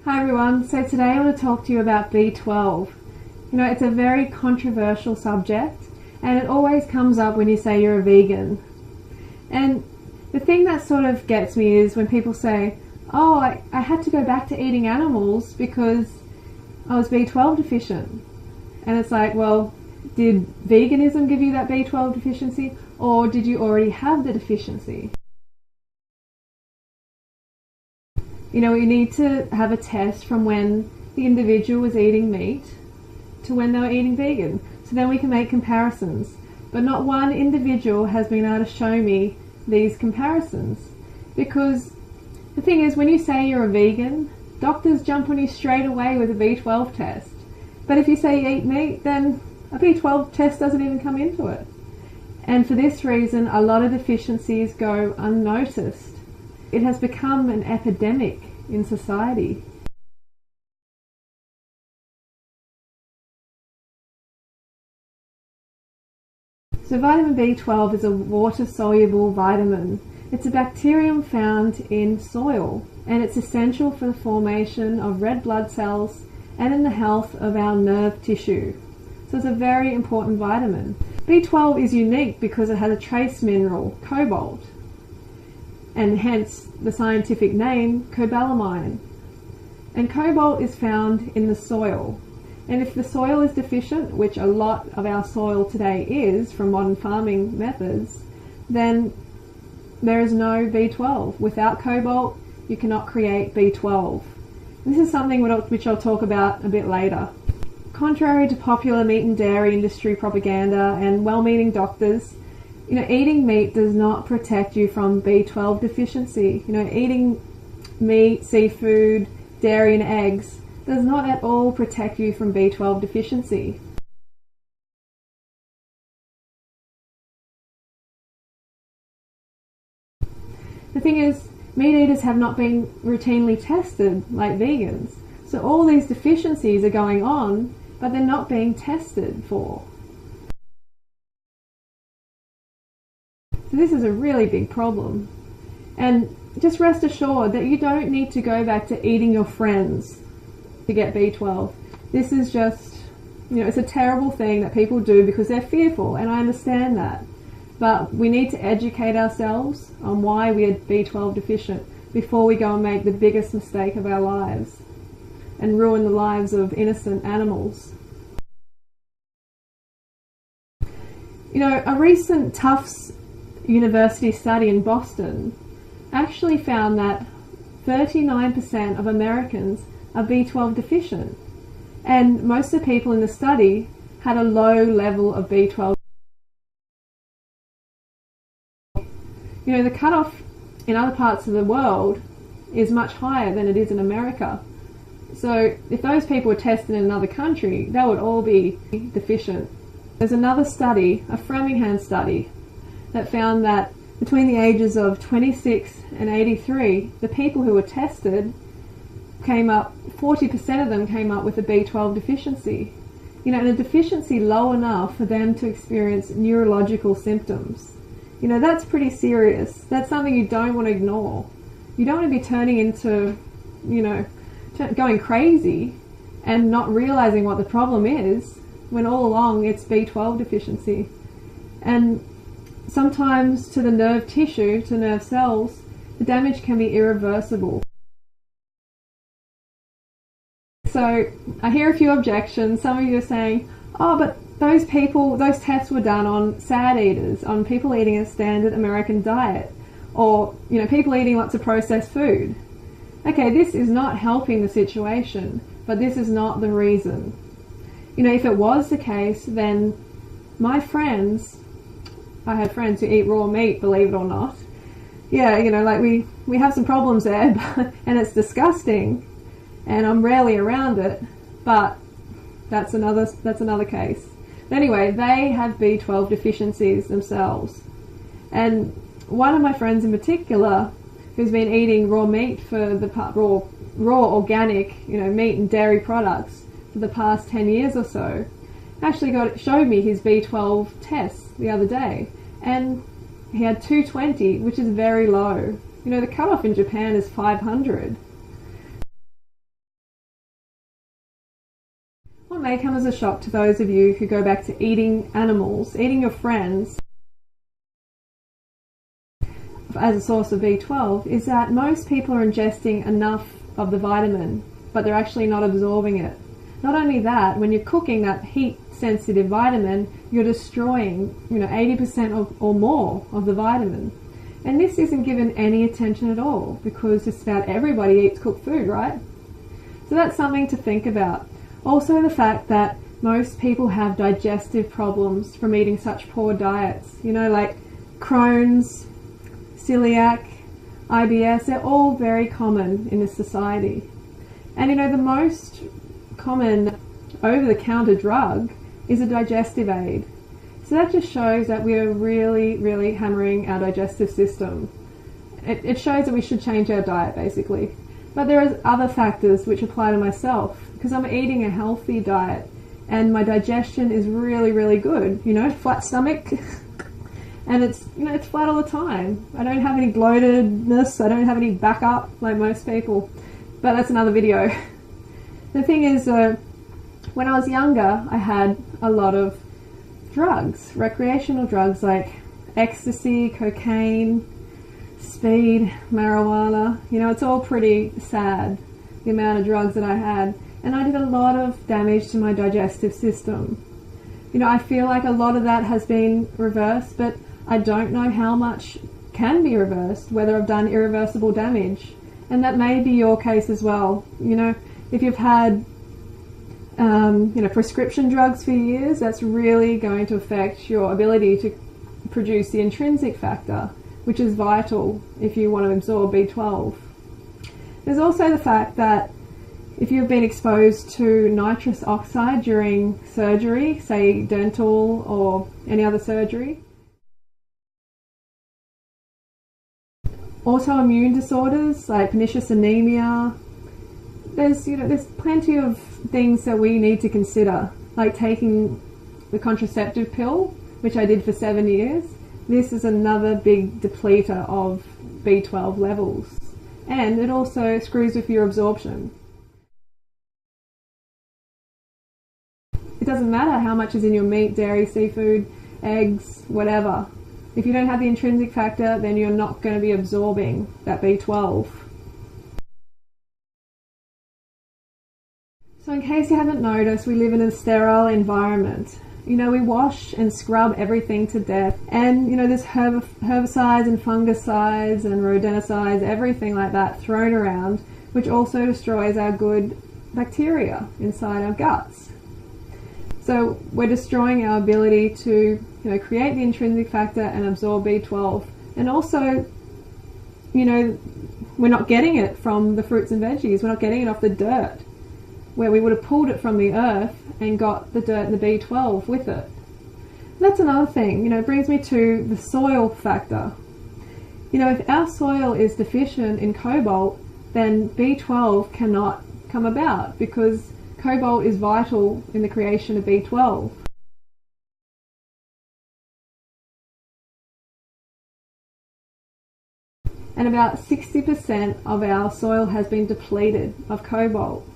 Hi everyone, so today I want to talk to you about B12. It's a very controversial subject and it always comes up when you say you're a vegan. And the thing that sort of gets me is when people say, oh, I had to go back to eating animals because I was B12 deficient. And it's like, well, did veganism give you that B12 deficiency, or did you already have the deficiency? We need to have a test from when the individual was eating meat to when they were eating vegan, so then we can make comparisons. But not one individual has been able to show me these comparisons, because the thing is, when you say you're a vegan, doctors jump on you straight away with a B12 test. But if you say you eat meat, then a B12 test doesn't even come into it. And for this reason, a lot of deficiencies go unnoticed. It has become an epidemic in society. So vitamin B12 is a water-soluble vitamin. It's a bacterium found in soil, and it's essential for the formation of red blood cells and in the health of our nerve tissue. So it's a very important vitamin. B12 is unique because it has a trace mineral, cobalt, and hence the scientific name cobalamin. And cobalt is found in the soil. And if the soil is deficient, which a lot of our soil today is from modern farming methods, then there is no B12. Without cobalt, you cannot create B12. This is something which I'll talk about a bit later. Contrary to popular meat and dairy industry propaganda and well-meaning doctors, eating meat does not protect you from B12 deficiency. Eating meat, seafood, dairy and eggs does not at all protect you from B12 deficiency. The thing is, meat eaters have not been routinely tested like vegans. So all these deficiencies are going on, but they're not being tested for. So this is a really big problem. And just rest assured that you don't need to go back to eating your friends to get B12. This is just, it's a terrible thing that people do because they're fearful, and I understand that. But we need to educate ourselves on why we are B12 deficient before we go and make the biggest mistake of our lives and ruin the lives of innocent animals. A recent Tufts University study in Boston actually found that 39% of Americans are B12 deficient, and most of the people in the study had a low level of B12. The cutoff in other parts of the world is much higher than it is in America. So if those people were tested in another country, they would all be deficient. There's another study, a Framingham study, that found that between the ages of 26 and 83, the people who were tested 40% of them came up with a B12 deficiency. And a deficiency low enough for them to experience neurological symptoms. That's pretty serious. That's something you don't want to ignore. You don't want to be turning into, going crazy and not realizing what the problem is, when all along it's B12 deficiency. And sometimes to the nerve tissue, to nerve cells, the damage can be irreversible. So I hear a few objections. Some of you are saying, oh, but those tests were done on sad eaters, on people eating a standard American diet, or people eating lots of processed food. Okay, this is not helping the situation, but this is not the reason. If it was the case, then my friends, I have friends who eat raw meat, believe it or not. Yeah, we have some problems there, and it's disgusting, and I'm rarely around it, but that's another case. But anyway, they have B12 deficiencies themselves. And one of my friends in particular, who's been eating raw meat for the raw organic, meat and dairy products for the past 10 years or so, actually showed me his B12 tests the other day, and he had 220, which is very low. The cutoff in Japan is 500. may come as a shock to those of you who go back to eating animals, eating your friends, as a source of B12, is that most people are ingesting enough of the vitamin, but they're actually not absorbing it. Not only that, when you're cooking that heat-sensitive vitamin, you're destroying 80% or more of the vitamin. And this isn't given any attention at all, because just about everybody eats cooked food, right? So that's something to think about. Also the fact that most people have digestive problems from eating such poor diets, like Crohn's, celiac, IBS, they're all very common in this society. And the most common over-the-counter drug is a digestive aid. So that just shows that we are really, really hammering our digestive system. It shows that we should change our diet, basically. But there are other factors which apply to myself, because I'm eating a healthy diet and my digestion is really, really good. Flat stomach, and it's flat all the time. I don't have any bloatedness, I don't have any backup like most people, but that's another video. The thing is, when I was younger, I had a lot of drugs, recreational drugs like ecstasy, cocaine, speed, marijuana. It's all pretty sad, the amount of drugs that I had, and I did a lot of damage to my digestive system. I feel like a lot of that has been reversed, but I don't know how much can be reversed, whether I've done irreversible damage, and that may be your case as well. If you've had prescription drugs for years, that's really going to affect your ability to produce the intrinsic factor, which is vital if you want to absorb B12. There's also the fact that if you've been exposed to nitrous oxide during surgery, say dental or any other surgery, autoimmune disorders like pernicious anemia, there's plenty of things that we need to consider, like taking the contraceptive pill, which I did for 7 years. This is another big depleter of B12 levels, and it also screws with your absorption. It doesn't matter how much is in your meat, dairy, seafood, eggs, whatever. If you don't have the intrinsic factor, then you're not going to be absorbing that B12. So in case you haven't noticed, we live in a sterile environment. We wash and scrub everything to death. And, there's herbicides and fungicides and rodenticides, everything like that thrown around, which also destroys our good bacteria inside our guts. So we're destroying our ability to, create the intrinsic factor and absorb B12. And also, we're not getting it from the fruits and veggies. We're not getting it off the dirt, where we would have pulled it from the earth and got the dirt and the B12 with it. That's another thing. It brings me to the soil factor. If our soil is deficient in cobalt, then B12 cannot come about, because cobalt is vital in the creation of B12. And about 60% of our soil has been depleted of cobalt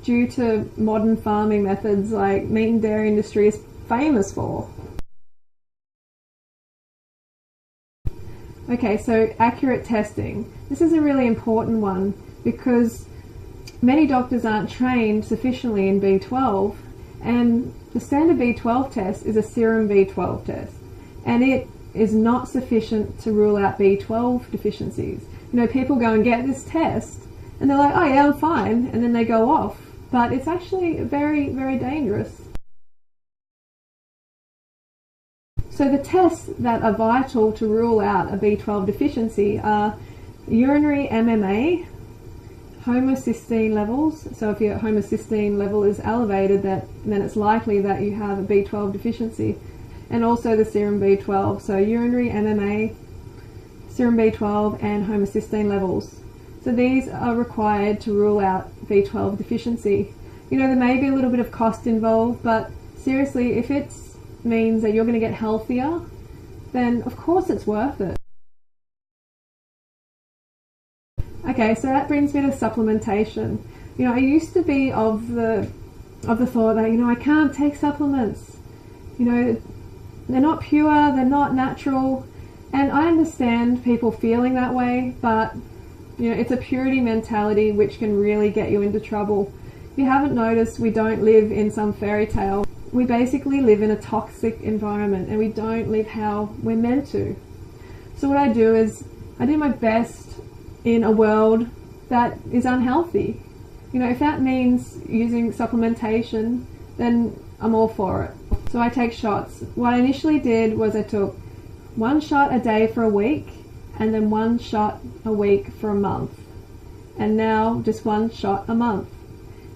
due to modern farming methods like meat and dairy industry is famous for. Okay, so accurate testing. This is a really important one, because many doctors aren't trained sufficiently in B12, and the standard B12 test is a serum B12 test, and it is not sufficient to rule out B12 deficiencies. People go and get this test and they're like, oh yeah, I'm fine, and then they go off. But it's actually very, very dangerous. So the tests that are vital to rule out a B12 deficiency are urinary MMA, homocysteine levels. So if your homocysteine level is elevated, then it's likely that you have a B12 deficiency. And also the serum B12. So urinary MMA, serum B12 and homocysteine levels. So these are required to rule out B12 deficiency. There may be a little bit of cost involved, but seriously, if it means that you're going to get healthier, then of course it's worth it. Okay, so that brings me to supplementation. I used to be of the of the thought that, I can't take supplements. They're not pure, they're not natural. And I understand people feeling that way, but it's a purity mentality which can really get you into trouble. If you haven't noticed, we don't live in some fairy tale. We basically live in a toxic environment, and we don't live how we're meant to. So what I do is I do my best in a world that is unhealthy. If that means using supplementation, then I'm all for it. So I take shots. What I initially did was I took 1 shot a day for a week, and then 1 shot a week for a month. And now just 1 shot a month.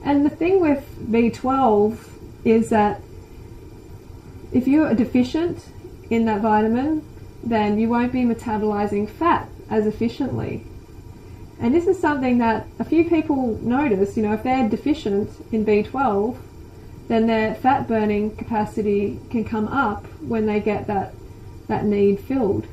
And the thing with B12 is that if you're deficient in that vitamin, then you won't be metabolizing fat as efficiently. And this is something that a few people notice. If they're deficient in B12, then their fat burning capacity can come up when they get that need filled.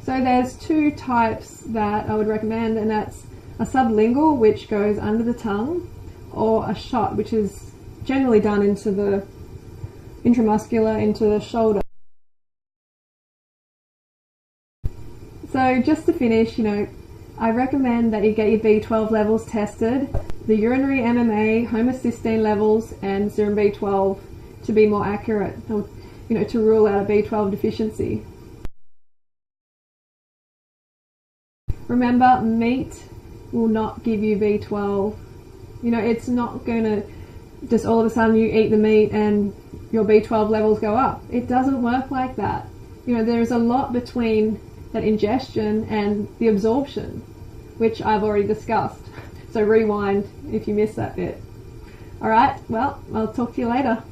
So there's 2 types that I would recommend, and that's a sublingual, which goes under the tongue, or a shot, which is generally done into the intramuscular, into the shoulder. So just to finish, I recommend that you get your B12 levels tested, the urinary MMA, homocysteine levels, and serum B12 to be more accurate, or, to rule out a B12 deficiency. Remember, meat will not give you B12. It's not going to just all of a sudden you eat the meat and your B12 levels go up. It doesn't work like that. There's a lot between that ingestion and the absorption, which I've already discussed. So rewind if you missed that bit. Alright, well, I'll talk to you later.